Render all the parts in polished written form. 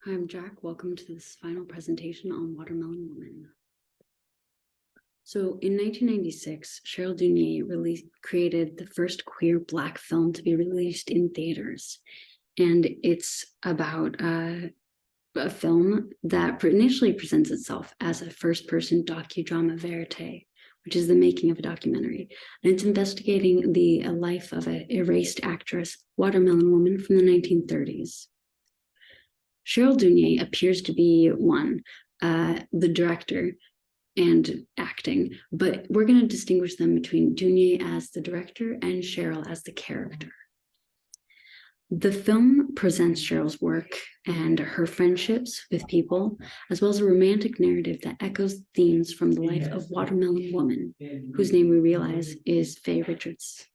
Hi, I'm Jack. Welcome to this final presentation on Watermelon Woman. So in 1996, Cheryl Dunye created the first queer Black film to be released in theaters. And it's about a film that initially presents itself as a first-person docudrama verite, which is the making of a documentary. And it's investigating the life of an erased actress, Watermelon Woman, from the 1930s. Cheryl Dunye appears to be the director and acting, but we're going to distinguish them between Dunye as the director and Cheryl as the character. The film presents Cheryl's work and her friendships with people, as well as a romantic narrative that echoes themes from the life of Watermelon Woman, whose name we realize is Faye Richards.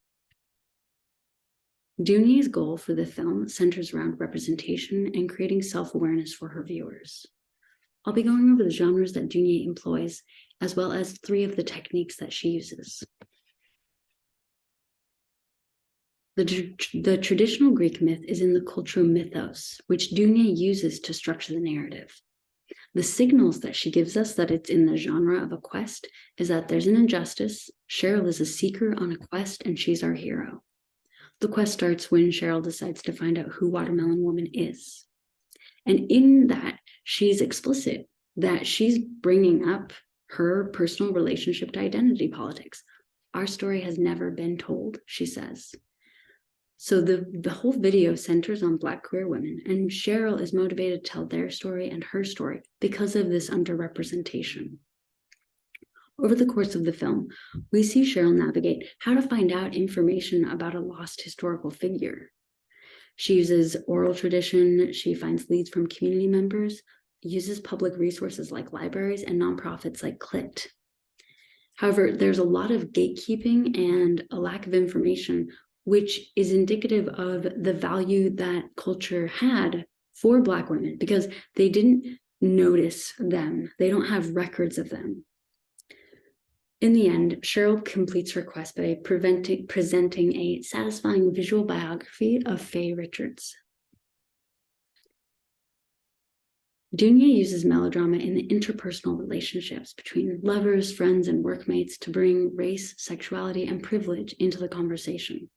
Dunye's goal for the film centers around representation and creating self-awareness for her viewers. I'll be going over the genres that Dunye employs, as well as 3 of the techniques that she uses. The traditional Greek myth is in the cultural mythos, which Dunye uses to structure the narrative. The signals that she gives us that it's in the genre of a quest is that there's an injustice, Cheryl is a seeker on a quest, and she's our hero. The quest starts when Cheryl decides to find out who Watermelon Woman is. And in that, she's explicit that she's bringing up her personal relationship to identity politics. Our story has never been told, she says. So the whole video centers on Black queer women, and Cheryl is motivated to tell their story and her story because of this underrepresentation. Over the course of the film, we see Cheryl navigate how to find out information about a lost historical figure. She uses oral tradition, she finds leads from community members, uses public resources like libraries and nonprofits like CLIT. However, there's a lot of gatekeeping and a lack of information, which is indicative of the value that culture had for Black women because they didn't notice them. They don't have records of them. In the end, Cheryl completes her quest by presenting a satisfying visual biography of Faye Richards. Dunye uses melodrama in the interpersonal relationships between lovers, friends, and workmates to bring race, sexuality, and privilege into the conversation.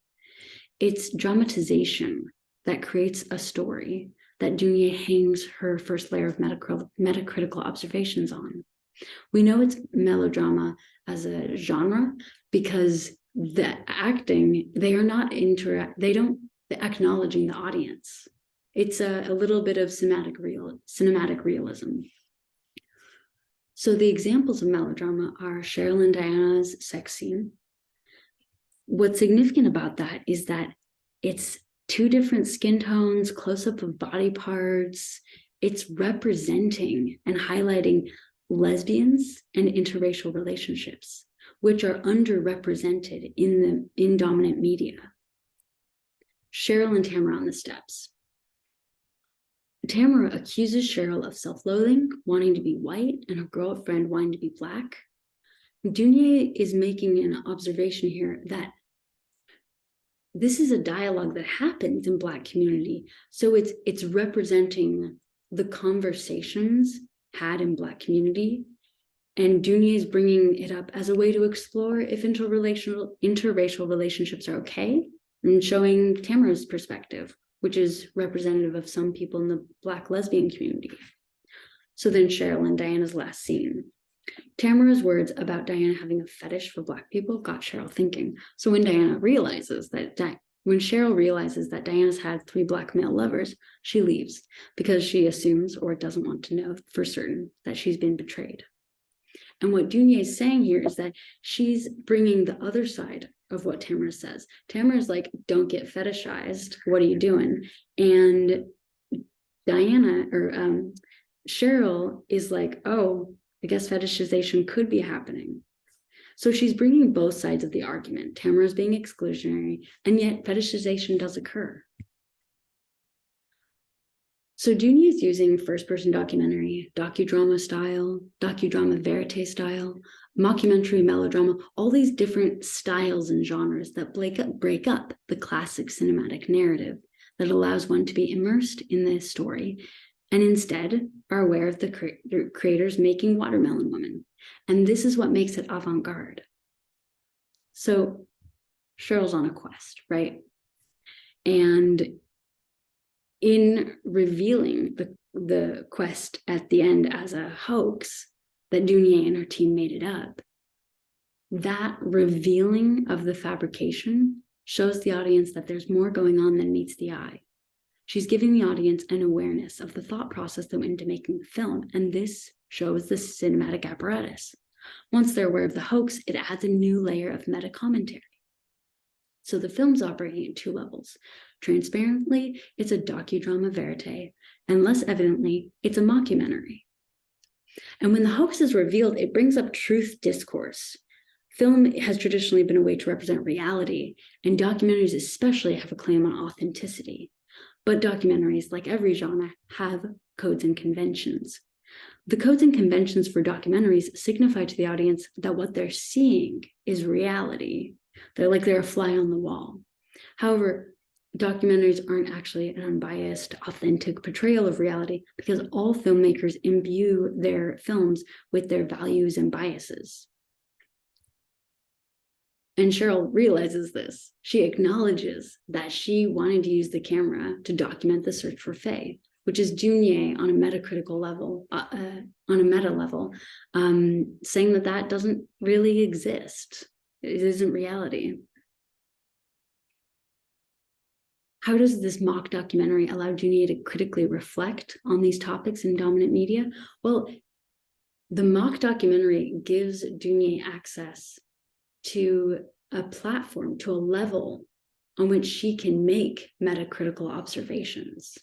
It's dramatization that creates a story that Dunye hangs her first layer of metacritical observations on. We know it's melodrama as a genre because the acting, they are not acknowledging the audience. It's a little bit of cinematic realism. So the examples of melodrama are Cheryl and Diana's sex scene. What's significant about that is that it's 2 different skin tones, close-up of body parts. It's representing and highlighting lesbians and interracial relationships, which are underrepresented in dominant media. Cheryl and Tamara on the steps. Tamara accuses Cheryl of self-loathing, wanting to be white, and her girlfriend wanting to be Black. Dunye is making an observation here that this is a dialogue that happens in Black community. So it's representing the conversations had in Black community, and Dunye is bringing it up as a way to explore if interracial relationships are okay, and showing Tamara's perspective, which is representative of some people in the Black lesbian community. So then Cheryl and Diana's last scene. Tamara's words about Diana having a fetish for Black people got Cheryl thinking. So when Cheryl realizes that Diana's had 3 Black male lovers, she leaves because she assumes or doesn't want to know for certain that she's been betrayed. And what Dunye is saying here is that she's bringing the other side of what Tamara says. Tamara's like, don't get fetishized. What are you doing? And Cheryl is like, oh, I guess fetishization could be happening. So she's bringing both sides of the argument. Tamara's being exclusionary, and yet fetishization does occur. So Dunye is using first-person documentary, docudrama style, docudrama verite style, mockumentary melodrama, all these different styles and genres that break up the classic cinematic narrative that allows one to be immersed in this story and instead are aware of the creators making Watermelon Woman. And this is what makes it avant-garde. So Cheryl's on a quest, right? And in revealing the quest at the end as a hoax that Dunier and her team made it up, that revealing of the fabrication shows the audience that there's more going on than meets the eye. She's giving the audience an awareness of the thought process that went into making the film, and this shows the cinematic apparatus. Once they're aware of the hoax, it adds a new layer of meta commentary. So the film's operating at two levels. Transparently, it's a docudrama verite, and less evidently, it's a mockumentary. And when the hoax is revealed, it brings up truth discourse. Film has traditionally been a way to represent reality, and documentaries especially have a claim on authenticity. But documentaries, like every genre, have codes and conventions. The codes and conventions for documentaries signify to the audience that what they're seeing is reality. They're a fly on the wall. However, documentaries aren't actually an unbiased, authentic portrayal of reality because all filmmakers imbue their films with their values and biases. And Cheryl realizes this. She acknowledges that she wanted to use the camera to document the search for Faye, which is Dunier on a metacritical level, saying that doesn't really exist. It isn't reality. How does this mock documentary allow Dunier to critically reflect on these topics in dominant media? Well, the mock documentary gives Dunier access to a platform, to a level on which she can make metacritical observations.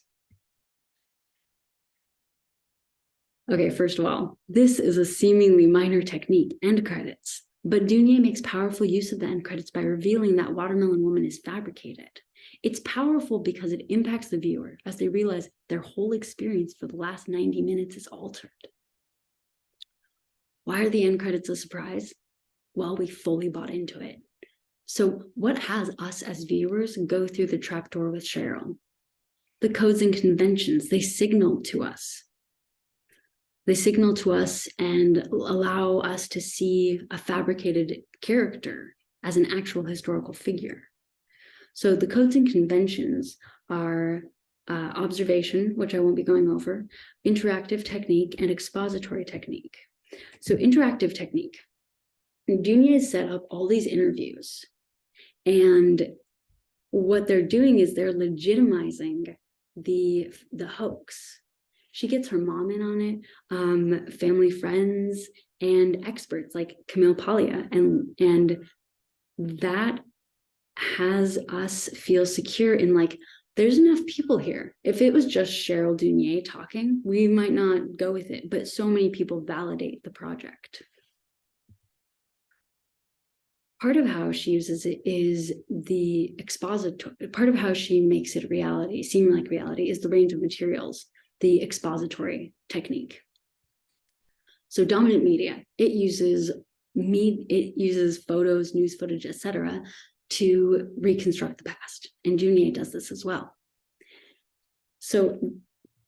Okay, first of all, this is a seemingly minor technique, end credits, but Dunier makes powerful use of the end credits by revealing that Watermelon Woman is fabricated. It's powerful because it impacts the viewer as they realize their whole experience for the last 90 minutes is altered. Why are the end credits a surprise? Well, we fully bought into it. So what has us as viewers go through the trapdoor with Cheryl? The codes and conventions, they signal to us. They signal to us and allow us to see a fabricated character as an actual historical figure. So the codes and conventions are observation, which I won't be going over, interactive technique, and expository technique. So interactive technique. Dunier has set up all these interviews, and what they're doing is they're legitimizing the hoax. She gets her mom in on it, family, friends, and experts like Camille Paglia, and that has us feel secure in there's enough people here. If it was just Cheryl Dunier talking, we might not go with it, but so many people validate the project. Part of how she uses it is the expository. Part of how she makes it reality, seem like reality, is the range of materials, the expository technique. So dominant media, it uses photos, news footage, etc., to reconstruct the past. And Dunier does this as well. So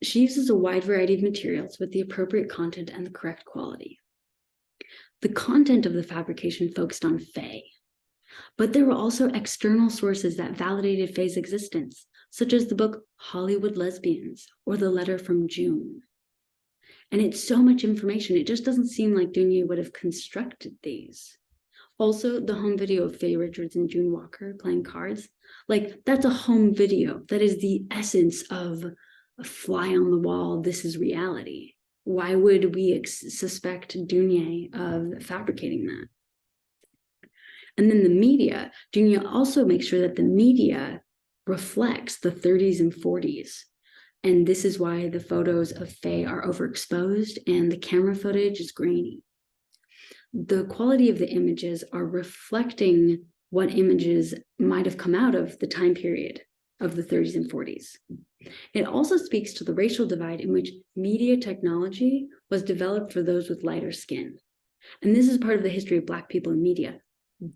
she uses a wide variety of materials with the appropriate content and the correct quality. The content of the fabrication focused on Faye, but there were also external sources that validated Faye's existence, such as the book Hollywood Lesbians or the letter from June. And it's so much information, it just doesn't seem like Dunier would have constructed these. Also, the home video of Faye Richards and June Walker playing cards, that's a home video. That is the essence of a fly on the wall, this is reality. Why would we suspect Dunier of fabricating that? And then the media, Dunier also makes sure that the media reflects the 30s and 40s. And this is why the photos of Faye are overexposed and the camera footage is grainy. The quality of the images are reflecting what images might have come out of the time period of the 30s and 40s. It also speaks to the racial divide in which media technology was developed for those with lighter skin. And this is part of the history of Black people in media.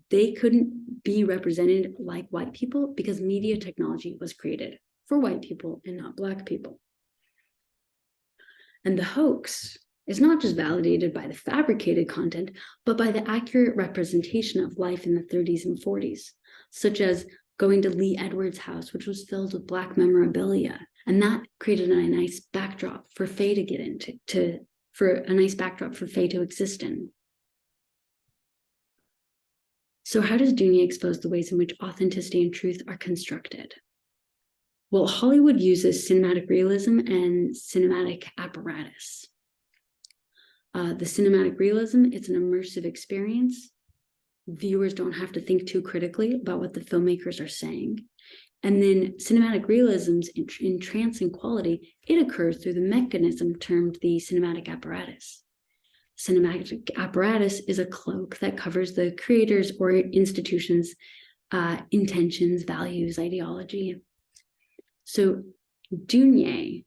They couldn't be represented like white people because media technology was created for white people and not Black people. And the hoax is not just validated by the fabricated content, but by the accurate representation of life in the 30s and 40s, such as going to Lee Edwards' house, which was filled with Black memorabilia. And that created a nice backdrop for Faye to get into, for a nice backdrop for Faye to exist in. So how does Dunya expose the ways in which authenticity and truth are constructed? Well, Hollywood uses cinematic realism and cinematic apparatus. The cinematic realism, it's an immersive experience. Viewers don't have to think too critically about what the filmmakers are saying. And then cinematic realism's entrancing quality, it occurs through the mechanism termed the cinematic apparatus. Cinematic apparatus is a cloak that covers the creator's or institution's intentions, values, ideology. So Dunya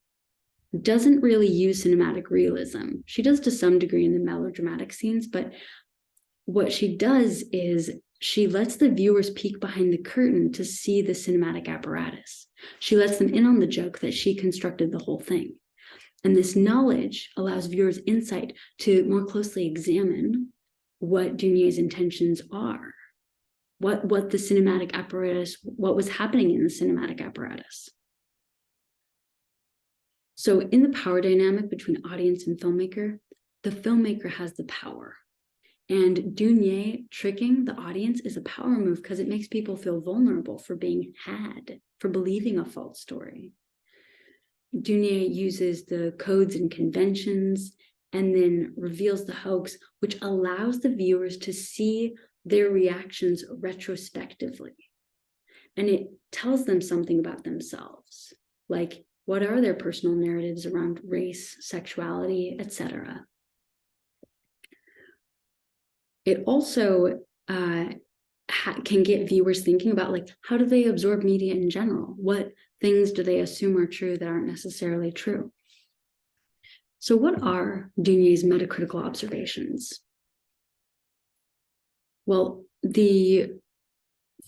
doesn't really use cinematic realism. She does to some degree in the melodramatic scenes, but what she does is she lets the viewers peek behind the curtain to see the cinematic apparatus. She lets them in on the joke that she constructed the whole thing. And this knowledge allows viewers insight to more closely examine what Dunya's intentions are, what the cinematic apparatus, what was happening in the cinematic apparatus. So in the power dynamic between audience and filmmaker, the filmmaker has the power. And Dunya tricking the audience is a power move because it makes people feel vulnerable for being had, for believing a false story. Dunya uses the codes and conventions and then reveals the hoax, which allows the viewers to see their reactions retrospectively. And it tells them something about themselves, like what are their personal narratives around race, sexuality, etc. It also can get viewers thinking about, like, how do they absorb media in general? What things do they assume are true that aren't necessarily true? So what are Dunya's metacritical observations? Well, the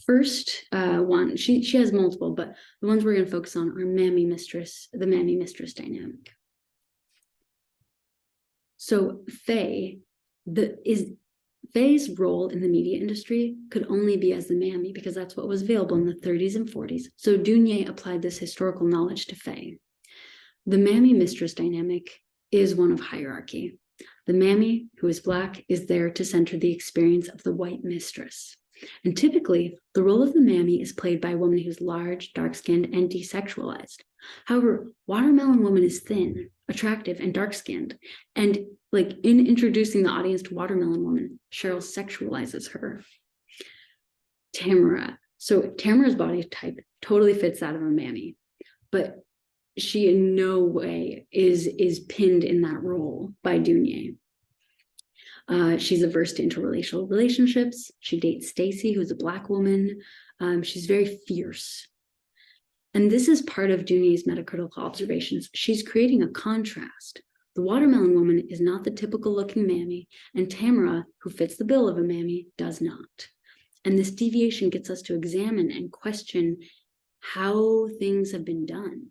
first one, she has multiple, but the ones we're going to focus on are the mammy-mistress dynamic. So Faye's role in the media industry could only be as the mammy because that's what was available in the 30s and 40s. So Dunya applied this historical knowledge to Faye. The mammy-mistress dynamic is one of hierarchy. The mammy, who is Black, is there to center the experience of the white mistress. And typically, the role of the mammy is played by a woman who's large, dark-skinned, and desexualized. However, Watermelon Woman is thin, attractive, and dark-skinned. And like in introducing the audience to Watermelon Woman, Cheryl sexualizes her. Tamara. So Tamara's body type totally fits that of a mammy, but she in no way is pinned in that role by Dunya. She's averse to interracial relationships. She dates Stacy, who's a Black woman. She's very fierce. And this is part of Dunya's metacritical observations. She's creating a contrast. The Watermelon Woman is not the typical looking mammy, and Tamara, who fits the bill of a mammy, does not. And this deviation gets us to examine and question how things have been done.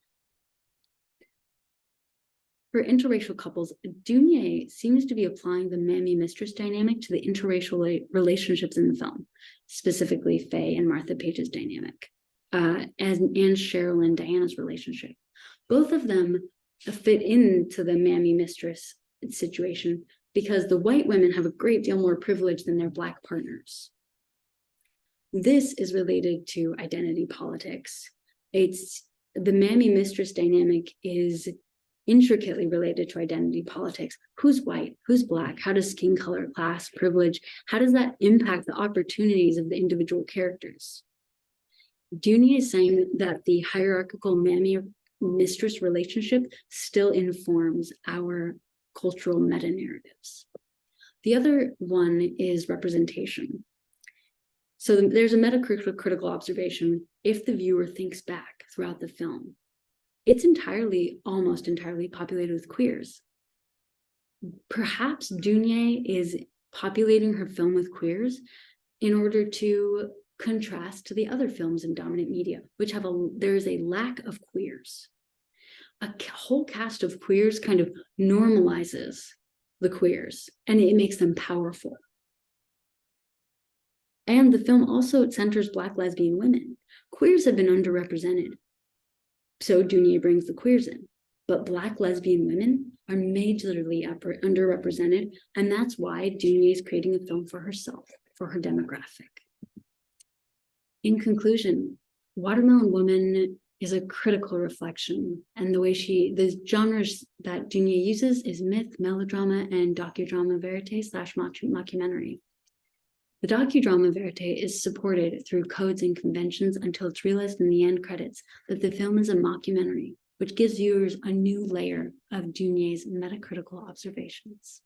For interracial couples, Dunya seems to be applying the mammy-mistress dynamic to the interracial relationships in the film, specifically Faye and Martha Page's dynamic, and Cheryl and Diana's relationship. Both of them fit into the mammy-mistress situation because the white women have a great deal more privilege than their Black partners. This is related to identity politics. The mammy-mistress dynamic is intricately related to identity politics. Who's white? Who's Black? How does skin color, class, privilege, how does that impact the opportunities of the individual characters? Dunya is saying that the hierarchical mammy-mistress relationship still informs our cultural meta-narratives. The other one is representation. So there's a metacritical observation. If the viewer thinks back throughout the film, it's almost entirely populated with queers. Perhaps Dunya is populating her film with queers in order to contrast to the other films in dominant media, which there is a lack of queers. whole cast of queers kind of normalizes the queers, and it makes them powerful. And the film also centers Black lesbian women. Queers have been underrepresented, so Dounia brings the queers in. But Black lesbian women are majorly underrepresented, and that's why Dounia is creating a film for herself, for her demographic. In conclusion, Watermelon Woman is a critical reflection, and the genres that Dounia uses is myth, melodrama, and docudrama verite / mockumentary. The docudrama verite is supported through codes and conventions until it's realized in the end credits that the film is a mockumentary, which gives viewers a new layer of Dounia's metacritical observations.